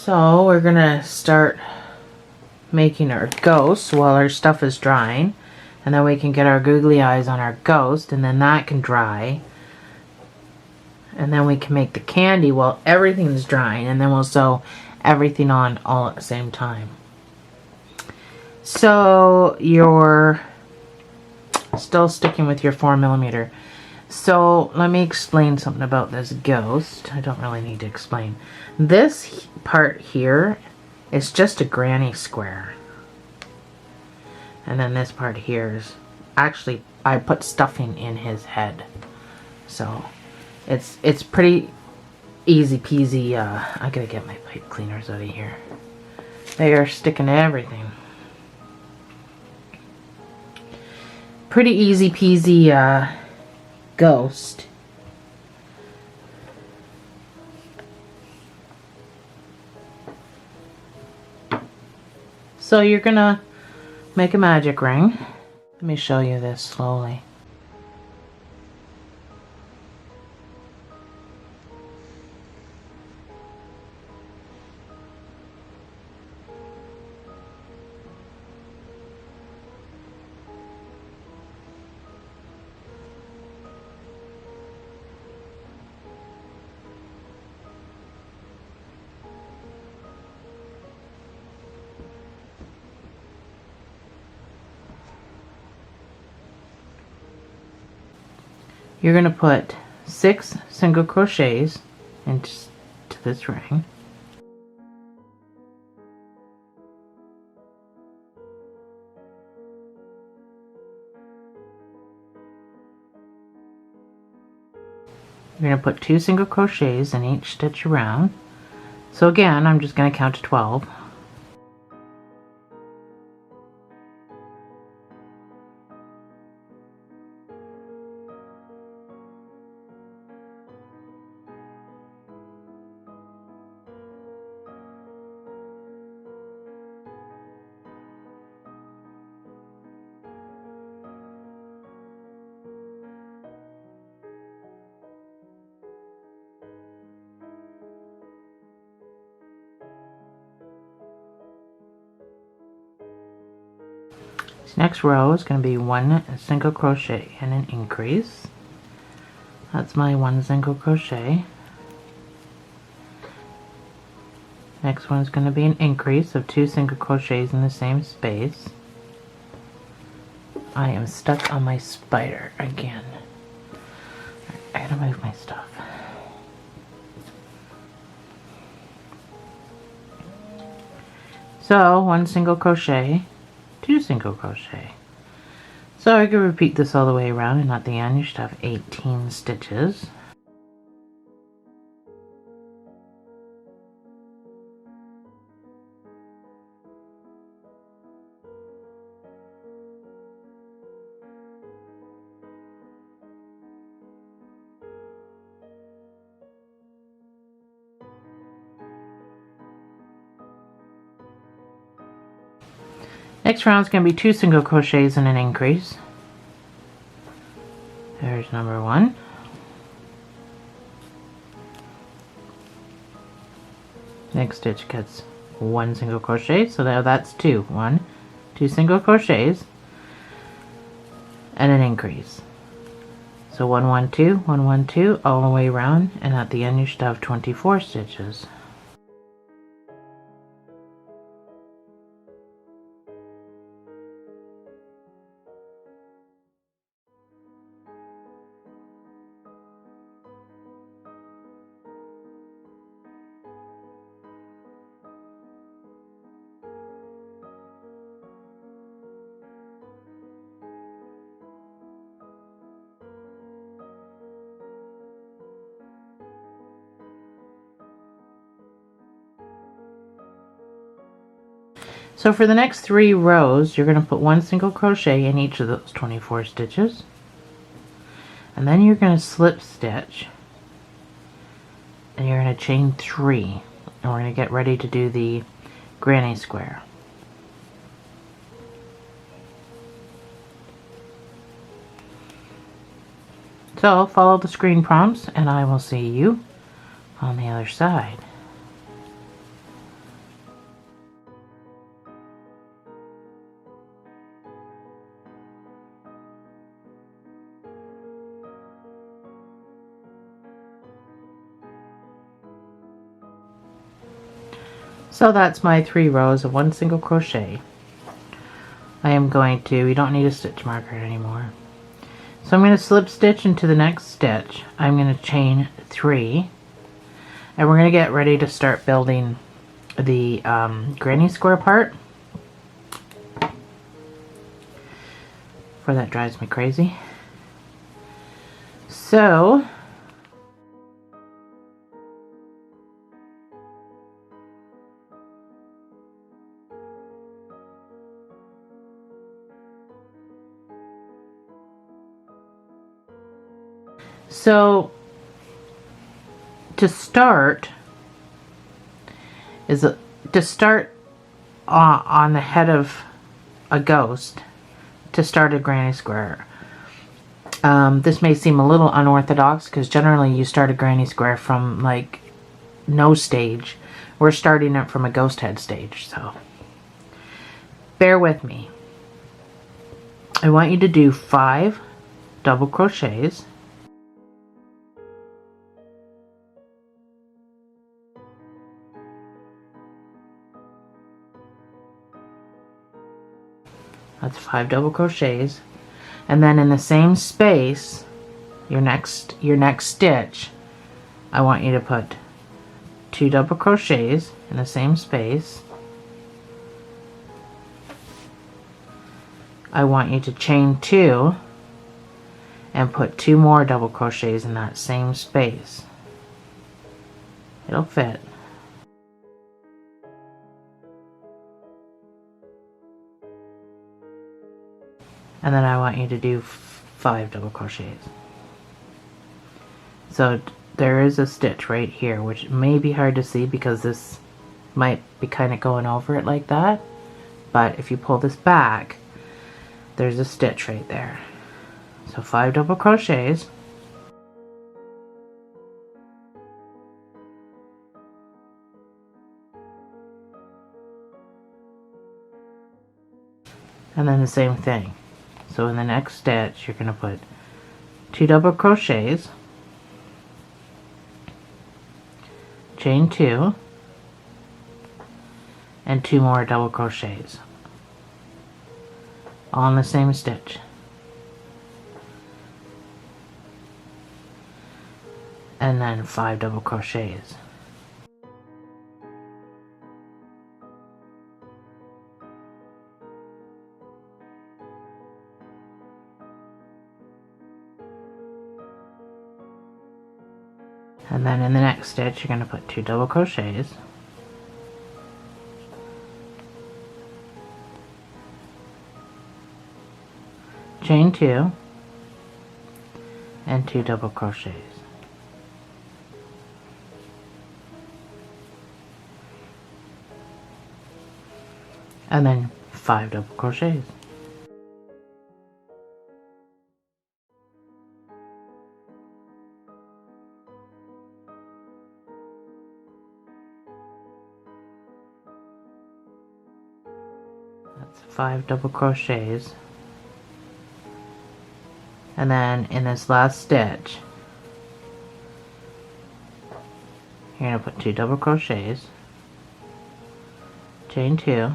So we're gonna start making our ghost while our stuff is drying, and then we can get our googly eyes on our ghost, and then that can dry, and then we can make the candy while everything's drying, and then we'll sew everything on all at the same time. So you're still sticking with your 4mm. So let me explain something about this ghost. I don't really need to explain. This part here is just a granny square. And then this part here is actually, I put stuffing in his head. So it's pretty easy peasy. I gotta get my pipe cleaners out of here. They are sticking to everything. Pretty easy peasy ghost. So you're gonna make a magic ring. Let me show you this slowly. You're going to put 6 single crochets into this ring. You're going to put 2 single crochets in each stitch around. So again, I'm just going to count to 12. Next row is going to be 1 single crochet and an increase. That's my 1 single crochet. Next one is going to be an increase of 2 single crochets in the same space. I am stuck on my spider again. I gotta move my stuff. So 1 single crochet, 2 single crochet. So I can repeat this all the way around, and at the end you should have 18 stitches. Next round is going to be 2 single crochets and an increase. There's number 1. Next stitch gets 1 single crochet, so now that's 2. 1, 2 single crochets and an increase. So 1, 1, 2, 1, 1, 2 all the way around, and at the end you should have 24 stitches. So for the next 3 rows, you're going to put 1 single crochet in each of those 24 stitches. And then you're going to slip stitch. And you're going to chain 3. And we're going to get ready to do the granny square. So follow the screen prompts and I will see you on the other side. So that's my 3 rows of 1 single crochet. I am going to, we don't need a stitch marker anymore. So I'm going to slip stitch into the next stitch. I'm going to chain 3, and we're going to get ready to start building the granny square part. For that drives me crazy. So to start on the head of a ghost, to start a granny square. This may seem a little unorthodox because generally you start a granny square from like no stage. We're starting it from a ghost head stage, so bear with me. I want you to do 5 double crochets. That's 5 double crochets. And then in the same space, your next stitch, I want you to put 2 double crochets in the same space. I want you to chain 2 and put 2 more double crochets in that same space. It'll fit. And then I want you to do 5 double crochets. So there is a stitch right here, which may be hard to see because this might be kind of going over it like that. But if you pull this back, there's a stitch right there. So 5 double crochets. And then the same thing. So in the next stitch, you're going to put 2 double crochets, chain 2, and 2 more double crochets, all in the same stitch. And then 5 double crochets. And then in the next stitch, you're going to put 2 double crochets, chain 2, and 2 double crochets. And then 5 double crochets. That's 5 double crochets. And then in this last stitch, you're going to put 2 double crochets, chain 2,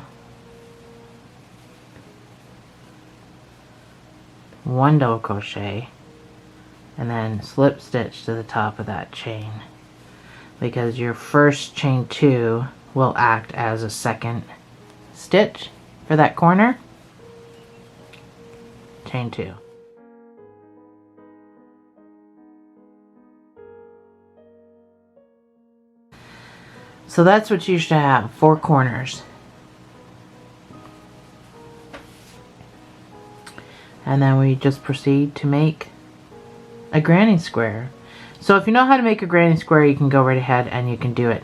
1 double crochet, and then slip stitch to the top of that chain, because your first chain 2 will act as a second stitch for that corner. Chain 2. So that's what you should have, 4 corners. And then we just proceed to make a granny square. So if you know how to make a granny square, you can go right ahead and you can do it.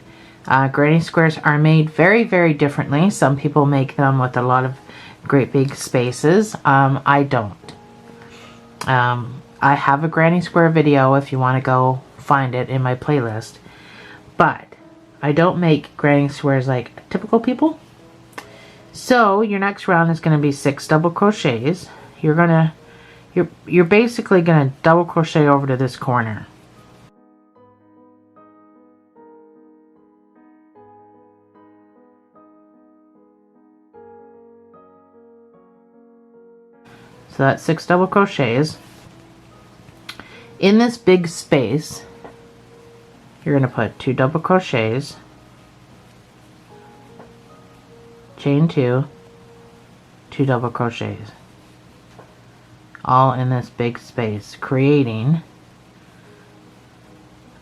Granny squares are made very, very differently. Some people make them with a lot of great big spaces. I don't. I have a granny square video if you want to go find it in my playlist. But I don't make granny squares like typical people. So your next round is going to be 6 double crochets. You're basically going to double crochet over to this corner. So that's 6 double crochets. In this big space, you're going to put 2 double crochets, chain 2, 2 double crochets, all in this big space, creating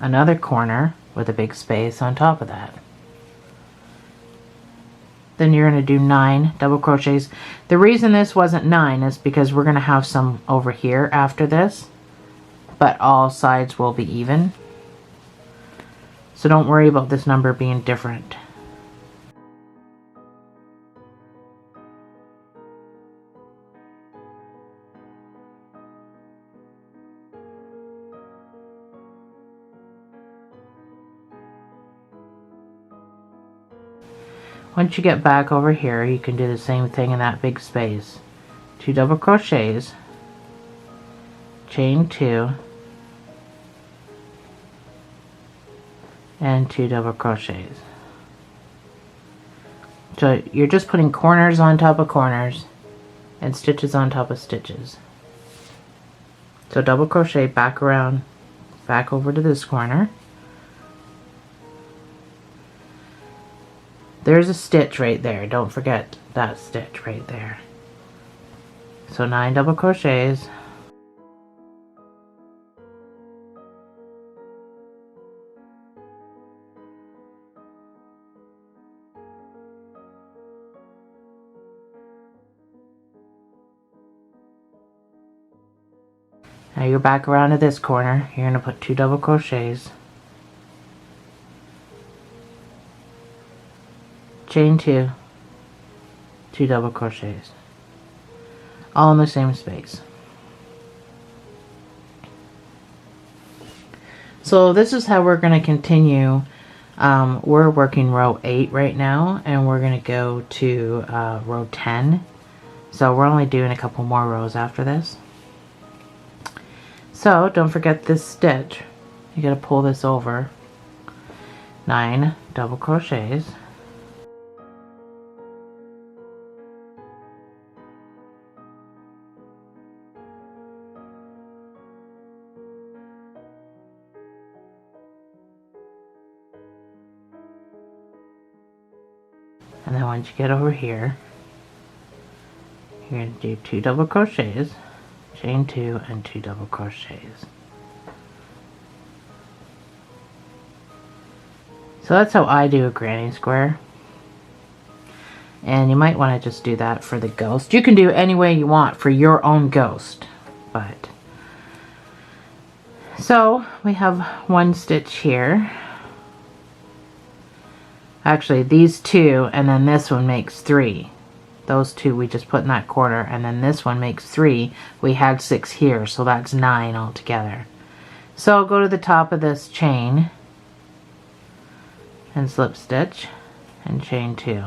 another corner with a big space on top of that. Then you're going to do 9 double crochets. The reason this wasn't 9 is because we're going to have some over here after this, but all sides will be even. So don't worry about this number being different. Once you get back over here, you can do the same thing in that big space. 2 double crochets, chain 2, and 2 double crochets. So you're just putting corners on top of corners and stitches on top of stitches. So double crochet back around, back over to this corner. There's a stitch right there. Don't forget that stitch right there. So 9 double crochets. Now you're back around to this corner. You're going to put 2 double crochets, chain 2, 2 double crochets, all in the same space. So this is how we're going to continue. We're working row 8 right now, and we're going to go to row 10. So we're only doing a couple more rows after this. So don't forget this stitch. You got to pull this over. 9 double crochets. And then once you get over here, you're going to do 2 double crochets, chain 2, and 2 double crochets. So that's how I do a granny square. And you might want to just do that for the ghost. You can do it any way you want for your own ghost. But so we have 1 stitch here. Actually, these 2 and then this one makes 3. Those 2 we just put in that corner, and then this one makes 3. We had 6 here, so that's 9 altogether. So I'll go to the top of this chain and slip stitch and chain 2.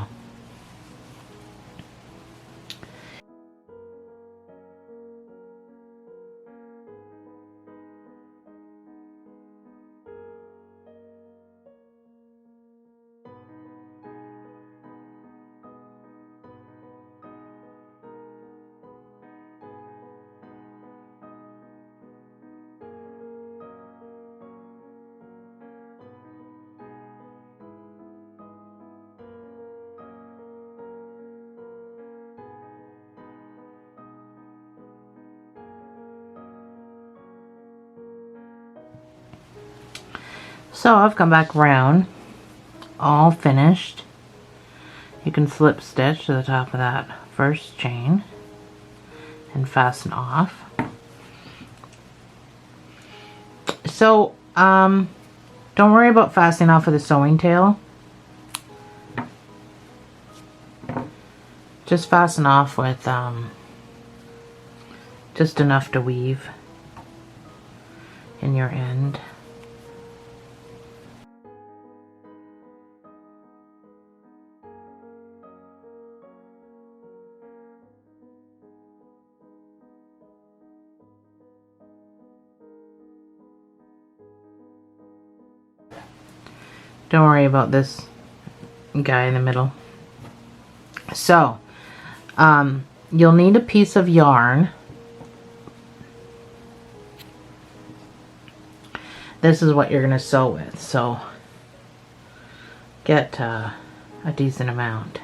So I've come back around, all finished. You can slip stitch to the top of that first chain and fasten off. So don't worry about fastening off with a sewing tail. Just fasten off with just enough to weave in your end. Don't worry about this guy in the middle. So, you'll need a piece of yarn this is what you're going to sew with. So get a decent amount.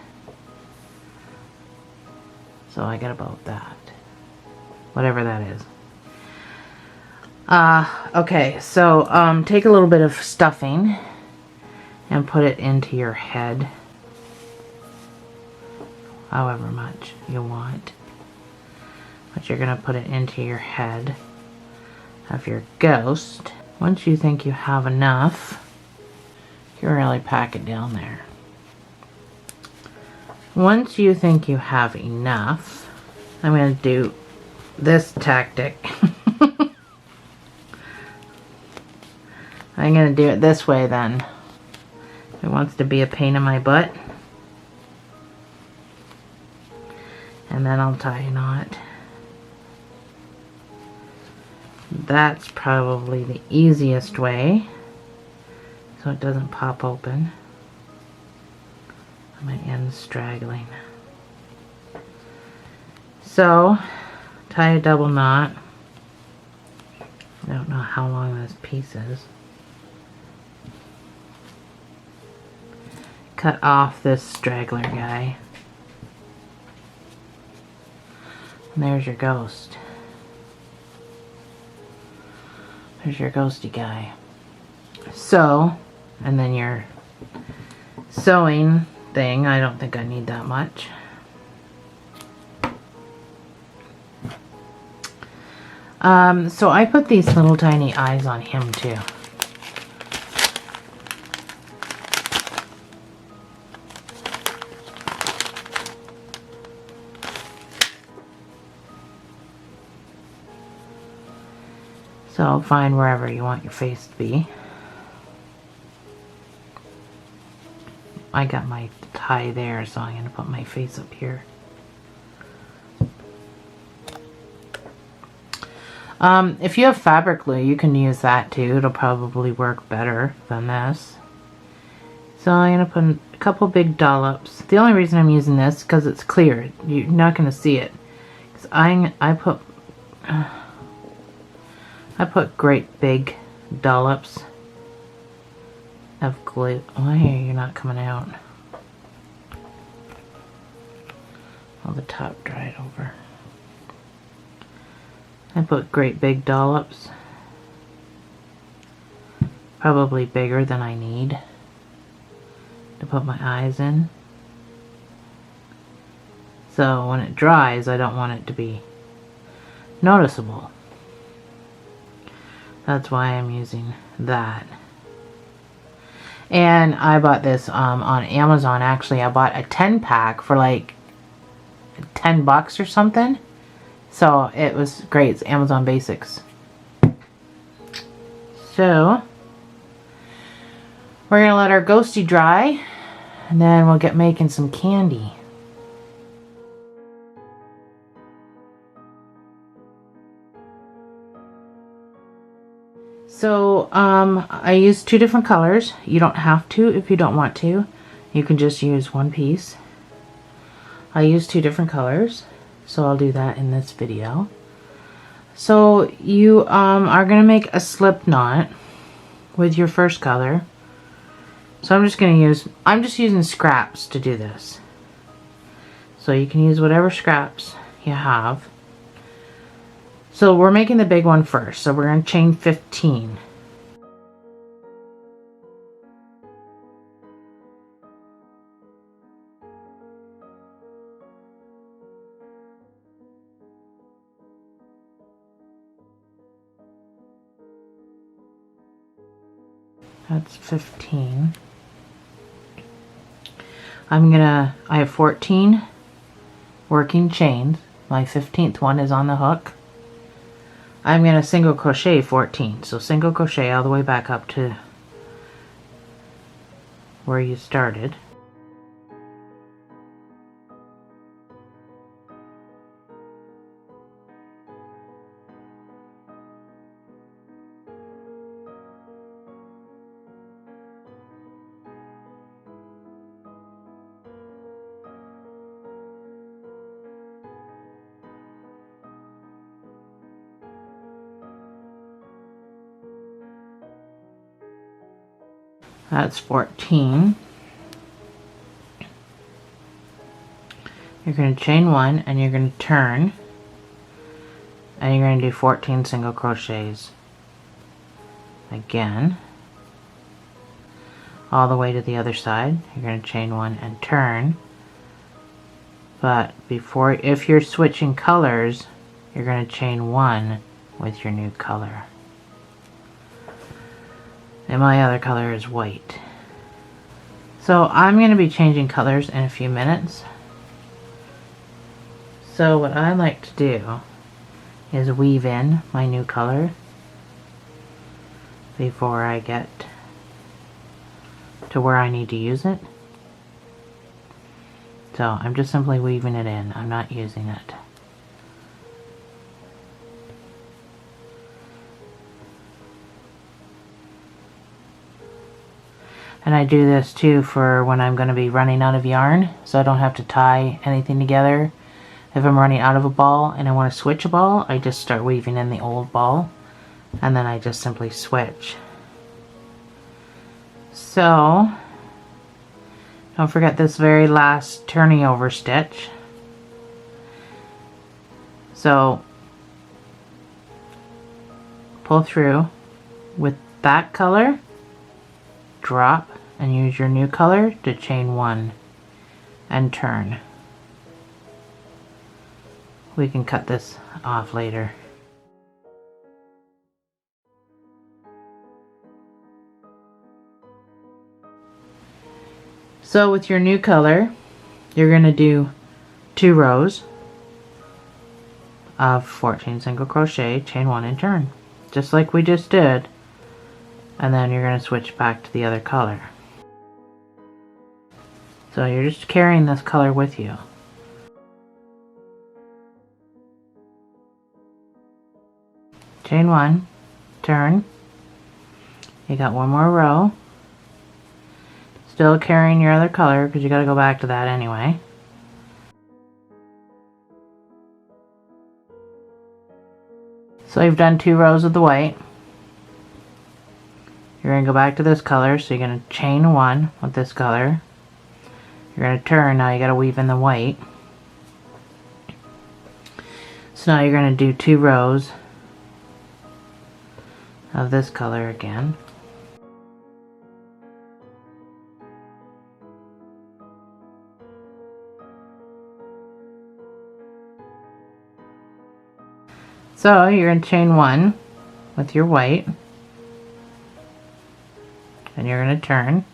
So I get about that. Whatever that is. Okay, so take a little bit of stuffing and put it into your head. However much you want. But you're going to put it into your head of your ghost. Once you think you have enough, you can really pack it down there. Once you think you have enough, I'm going to do this tactic. I'm going to do it this way then. If it wants to be a pain in my butt. And then I'll tie a knot. That's probably the easiest way, so it doesn't pop open. My end's straggling. So, tie a double knot. I don't know how long this piece is. Cut off this straggler guy. And there's your ghost. There's your ghosty guy. So, and then your sewing thing, I don't think I need that much. So I put these little tiny eyes on him too. So find wherever you want your face to be. I got my tie there, so I'm going to put my face up here. If you have fabric glue, you can use that too. It'll probably work better than this. So I'm going to put a couple big dollops. The only reason I'm using this is because it's clear. You're not going to see it. 'Cause I put great big dollops of glue. Why are you not coming out? Oh, the top dried over. I put great big dollops. Probably bigger than I need to put my eyes in. So when it dries, I don't want it to be noticeable. That's why I'm using that. And I bought this on Amazon. Actually, I bought a 10 pack for like $10 or something. So it was great. It's Amazon Basics. So we're going to let our ghosty dry. And then we'll get making some candy. So, I used 2 different colors. You don't have to if you don't want to. You can just use one piece. I used 2 different colors, so I'll do that in this video. So, you are going to make a slip knot with your first color. So I'm just using scraps to do this. So you can use whatever scraps you have. So we're making the big one first. So we're going to chain 15. That's 15. I have 14 working chains. My 15th one is on the hook. I'm going to single crochet 14. So single crochet all the way back up to where you started. That's 14. You're going to chain 1 and you're going to turn, and you're going to do 14 single crochets again all the way to the other side. You're going to chain 1 and turn, but before, if you're switching colors, you're going to chain 1 with your new color. And my other color is white. So I'm going to be changing colors in a few minutes. So what I like to do is weave in my new color before I get to where I need to use it. So I'm just simply weaving it in. I'm not using it. And I do this too for when I'm going to be running out of yarn, so I don't have to tie anything together. If I'm running out of a ball and I want to switch a ball, I just start weaving in the old ball, and then I just simply switch. So don't forget this very last turning over stitch. So pull through with that color, drop, and use your new color to chain 1 and turn. We can cut this off later. So with your new color, you're going to do 2 rows of 14 single crochet, chain 1 and turn, just like we just did, and then you're going to switch back to the other color. So you're just carrying this color with you. Chain 1, turn, you got 1 more row, still carrying your other color because you got to go back to that anyway. So you've done 2 rows of the white. You're going to go back to this color, so you're going to chain 1 with this color. You're going to turn, now you got to weave in the white. So now you're going to do 2 rows of this color again. So you're going to chain 1 with your white, and you're going to turn.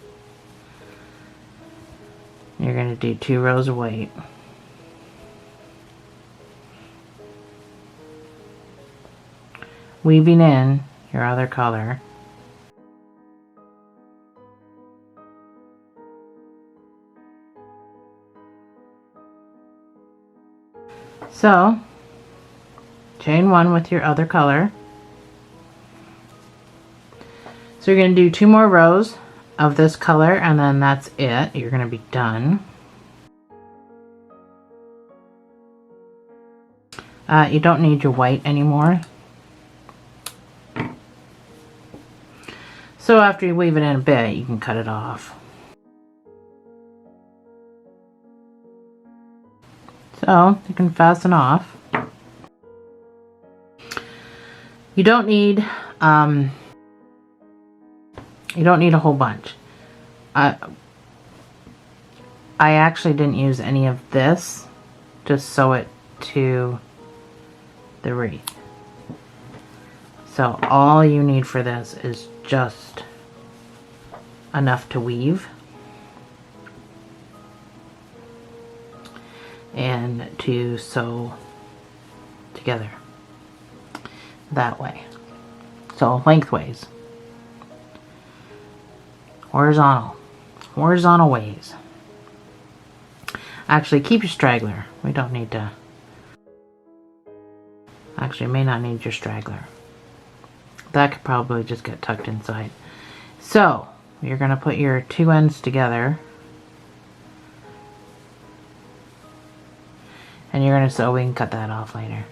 You're going to do 2 rows of white. Weaving in your other color. So chain 1 with your other color. So you're going to do 2 more rows of this color, and then that's it. You're going to be done. You don't need your white anymore. So after you weave it in a bit, you can cut it off. So you can fasten off. You don't need a whole bunch. I actually didn't use any of this to sew it to the wreath. So all you need for this is just enough to weave and to sew together that way. So lengthways, horizontal ways. Actually, keep your straggler. We don't need to. Actually, may not need your straggler. That could probably just get tucked inside. So you're going to put your 2 ends together, and you're going to sew. We can cut that off later.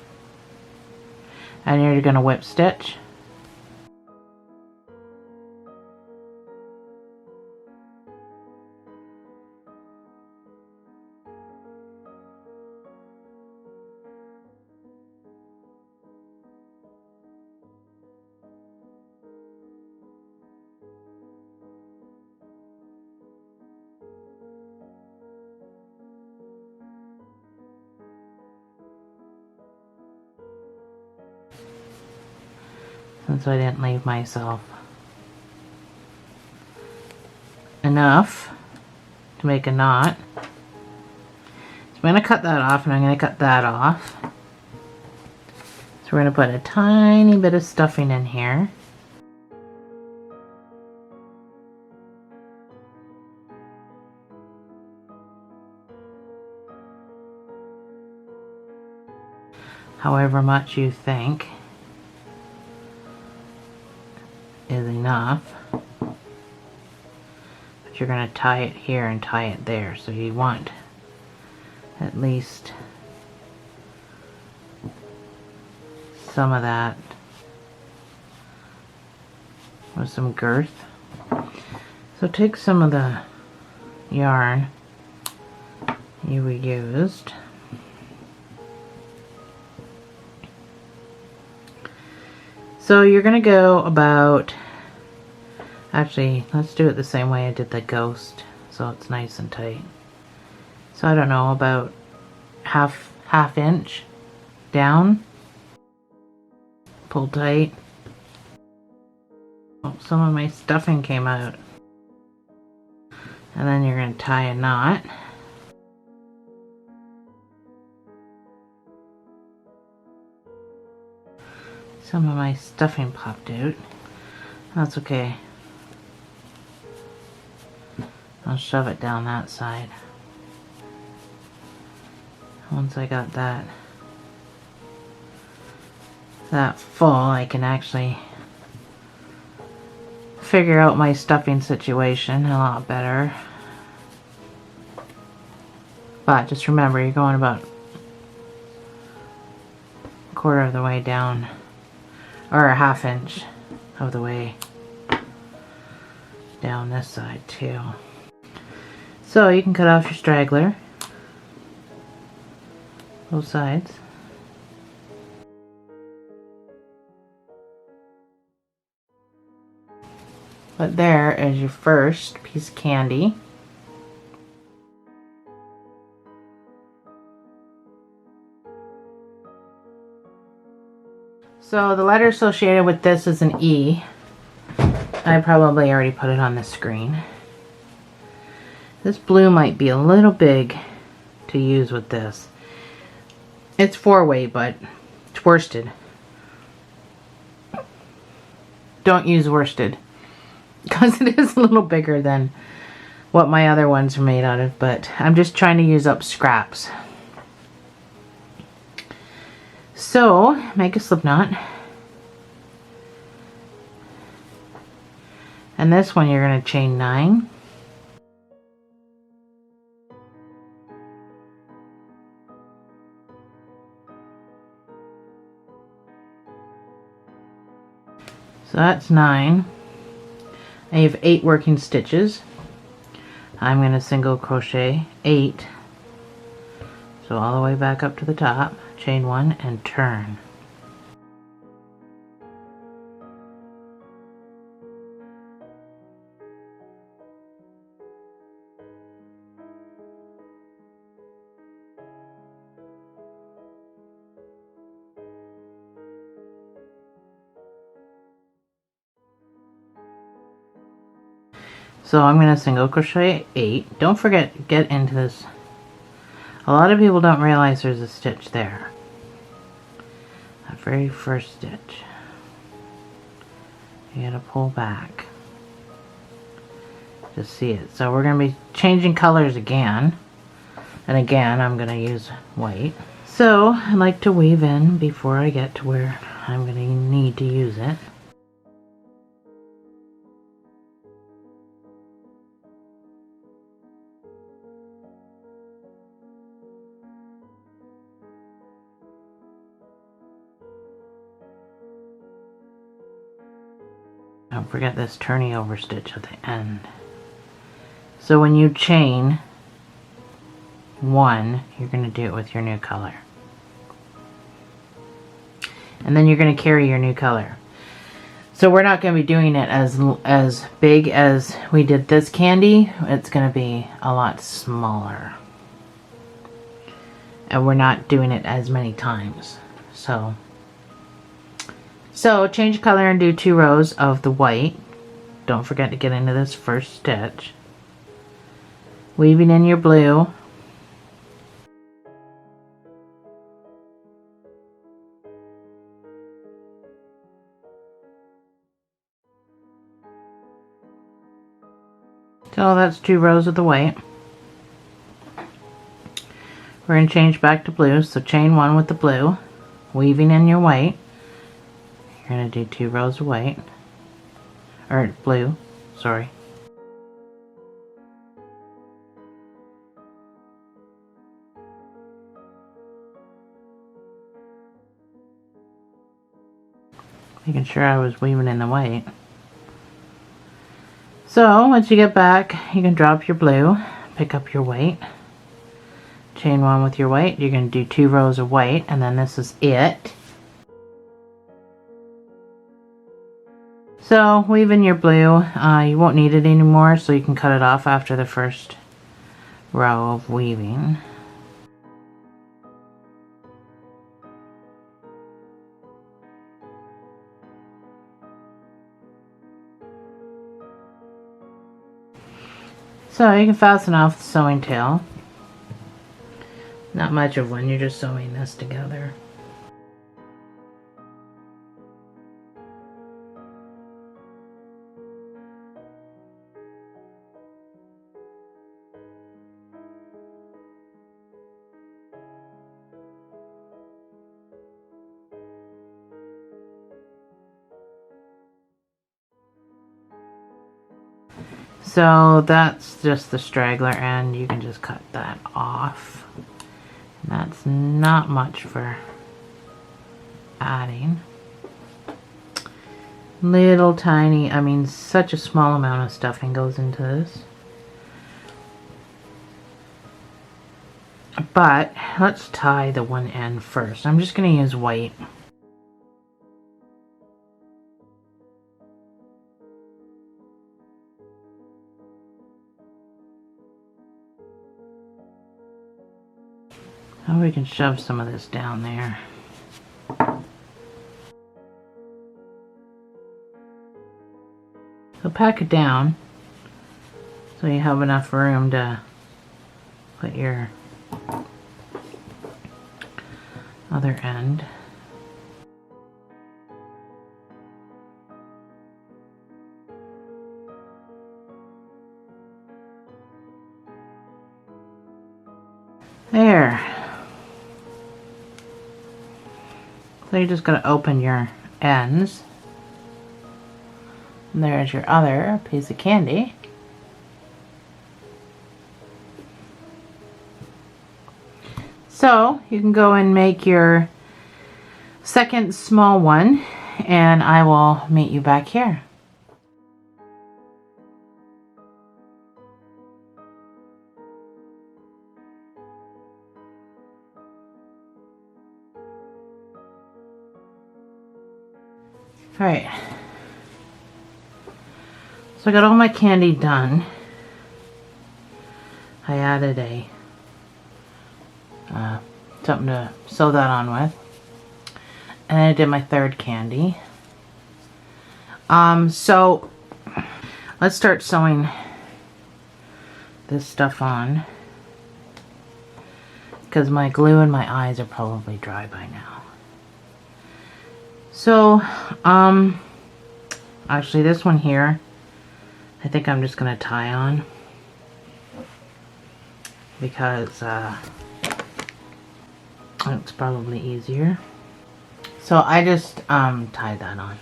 And you're going to whip stitch. since I didn't leave myself enough to make a knot. So I'm going to cut that off, and I'm going to cut that off. So we're going to put a tiny bit of stuffing in here. However much you think is enough. But you're going to tie it here and tie it there. So you want at least some of that with some girth. So take some of the yarn you reused. So you're going to go about, actually let's do it the same way I did the ghost so it's nice and tight. So I don't know, about half inch down. Pull tight. Oh, some of my stuffing came out. And then you're going to tie a knot. Some of my stuffing popped out. That's okay. I'll shove it down that side. Once I got that full, I can actually figure out my stuffing situation a lot better. But just remember, you're going about a quarter of the way down, or a half inch of the way down this side too. So you can cut off your straggler, both sides. But there is your first piece of candy. So the letter associated with this is an E. I probably already put it on the screen. This blue might be a little big to use with this. It's 4-way, but it's worsted. Don't use worsted, because it is a little bigger than what my other ones are made out of, but I'm just trying to use up scraps. So make a slip knot, and this one you're going to chain 9. So that's 9. I have 8 working stitches. I'm going to single crochet 8. So all the way back up to the top, chain 1 and turn. So I'm going to single crochet 8. Don't forget, get into this. A lot of people don't realize there's a stitch there. That very first stitch. You gotta pull back to see it. So we're going to be changing colors again. And again, I'm going to use white. So I like to weave in before I get to where I'm going to need to use it. Don't forget this turning over stitch at the end. So when you chain 1, you're going to do it with your new color. And then you're going to carry your new color. So we're not going to be doing it as big as we did this candy. It's going to be a lot smaller. And we're not doing it as many times. So So change color and do 2 rows of the white. Don't forget to get into this first stitch. Weaving in your blue. So that's 2 rows of the white. We're going to change back to blue, so chain 1 with the blue, weaving in your white. You're going to do 2 rows of white, or blue, sorry. Making sure I was weaving in the white. So once you get back, you can drop your blue, pick up your white, chain 1 with your white. You're going to do 2 rows of white, and then this is it. So weave in your blue. You won't need it anymore, so you can cut it off after the first row of weaving. So you can fasten off the sewing tail. Not much of one, you're just sewing this together. So that's just the straggler end. You can just cut that off. That's not much for adding. Little tiny, I mean such a small amount of stuffing goes into this. But let's tie the one end first. I'm just going to use white. Now we can shove some of this down there. So pack it down so you have enough room to put your other end. There. So you just gotta open your ends. And there's your other piece of candy. So you can go and make your second small one, and I will meet you back here. Alright, so I got all my candy done. I added a something to sew that on with, and I did my third candy. So let's start sewing this stuff on, because my glue and my eyes are probably dry by now. So actually this one here I think I'm just gonna tie on, because it's probably easier. So I just tied that on.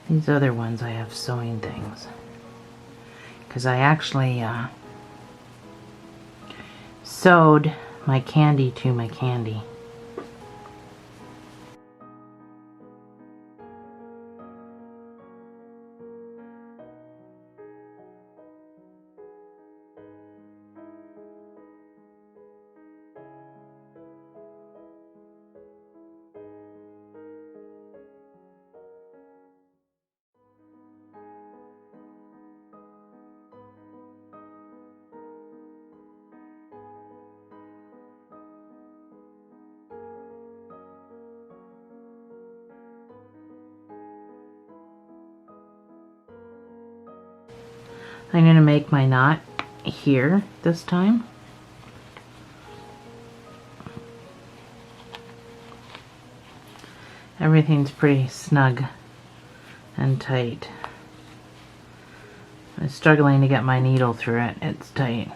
These other ones I have sewing things, because I actually sewed my candy to my candy. I'm going to make my knot here this time. Everything's pretty snug and tight. I'm struggling to get my needle through it. It's tight.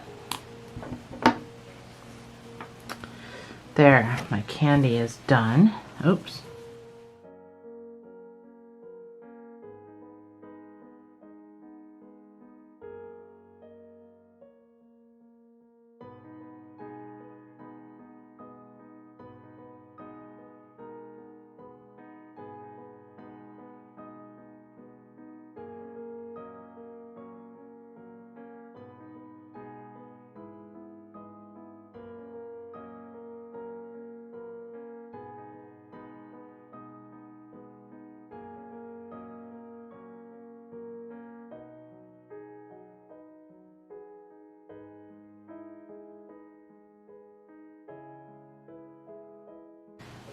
There, my candy is done. Oops.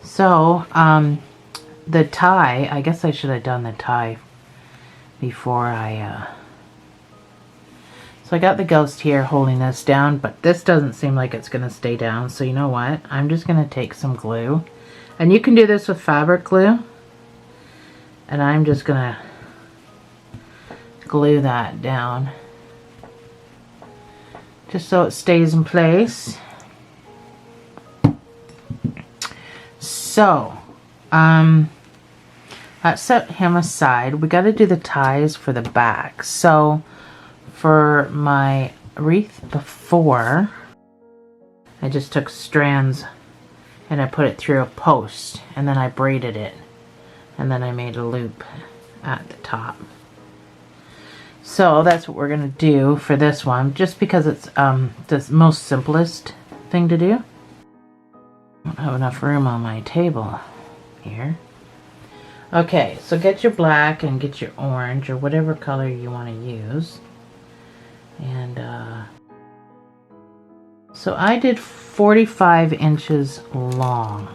So, the tie, I guess I should have done the tie before so I got the ghost here holding this down, but this doesn't seem like it's going to stay down. So you know what? I'm just going to take some glue. And you can do this with fabric glue. And I'm just going to glue that down. Just so it stays in place. So, let's set him aside. We got to do the ties for the back. So, for my wreath before, I just took strands and I put it through a post, and then I braided it, and then I made a loop at the top. So that's what we're gonna do for this one, just because it's the most simplest thing to do. I don't have enough room on my table here. Okay, so get your black and get your orange or whatever color you want to use. And so I did 45 inches long.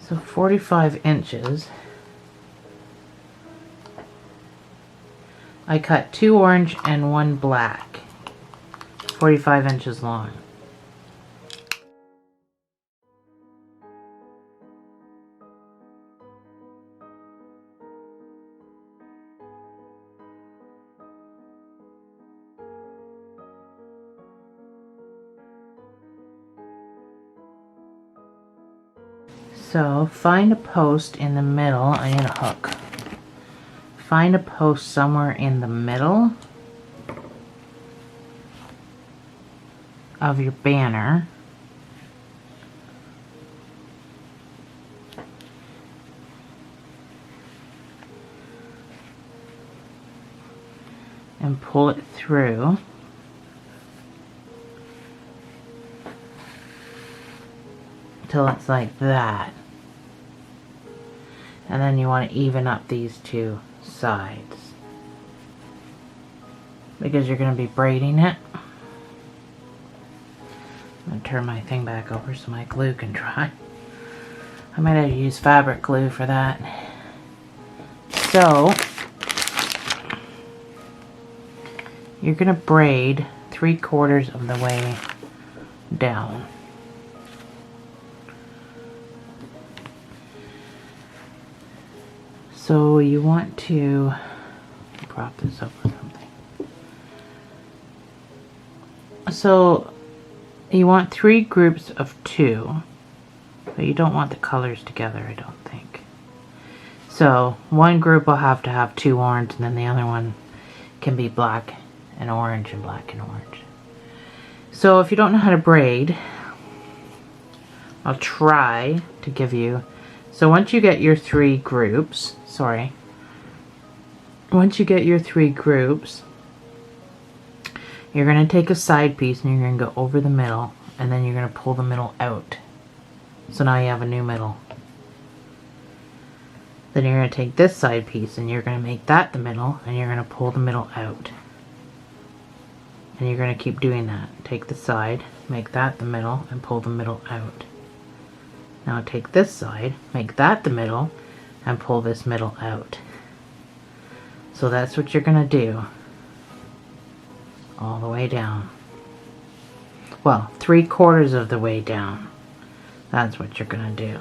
So 45 inches. I cut 2 orange and 1 black, 45 inches long. So find a post in the middle. I need a hook. Find a post somewhere in the middle of your banner. And pull it through. Till it's like that. And then you want to even up these two sides, because you're going to be braiding it. I'm going to turn my thing back over so my glue can dry. I might have to use fabric glue for that. So you're going to braid 3/4 of the way down. So you want to prop this up or something. So you want 3 groups of 2, but you don't want the colors together, I don't think. So one group will have to have 2 orange, and then the other one can be black and orange and black and orange. So if you don't know how to braid, I'll try to give you. So once you get your 3 groups, once you get your 3 groups, you're going to take a side piece and you're going to go over the middle, and then you're going to pull the middle out. So now you have a new middle. Then you're going to take this side piece and you're going to make that the middle, and you're going to pull the middle out. And you're going to keep doing that. Take the side, make that the middle, and pull the middle out. Now take this side, make that the middle, and pull this middle out. So that's what you're going to do all the way down. Well, 3/4 of the way down. That's what you're going to do.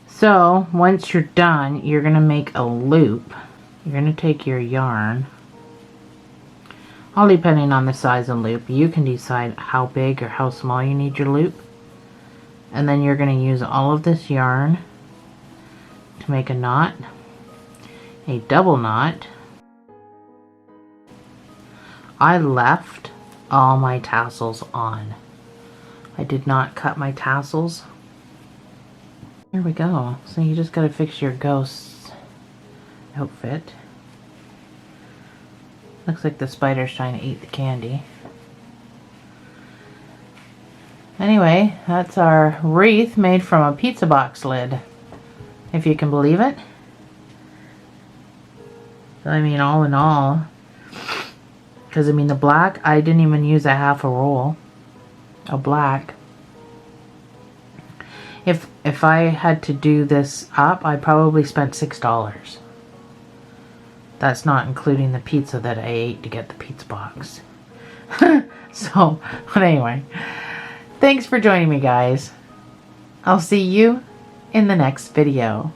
So once you're done, you're going to make a loop. You're going to take your yarn, all depending on the size of loop. You can decide how big or how small you need your loop. And then you're going to use all of this yarn to make a knot, a double knot. I left all my tassels on. I did not cut my tassels. Here we go. So you just got to fix your ghost's outfit. Looks like the spider's trying to eat the candy. Anyway, that's our wreath made from a pizza box lid, if you can believe it. I mean, all in all, because I mean the black, I didn't even use a half a roll of black. If I had to do this up, I probably spent $6. That's not including the pizza that I ate to get the pizza box. So, but anyway, thanks for joining me, guys. I'll see you in the next video.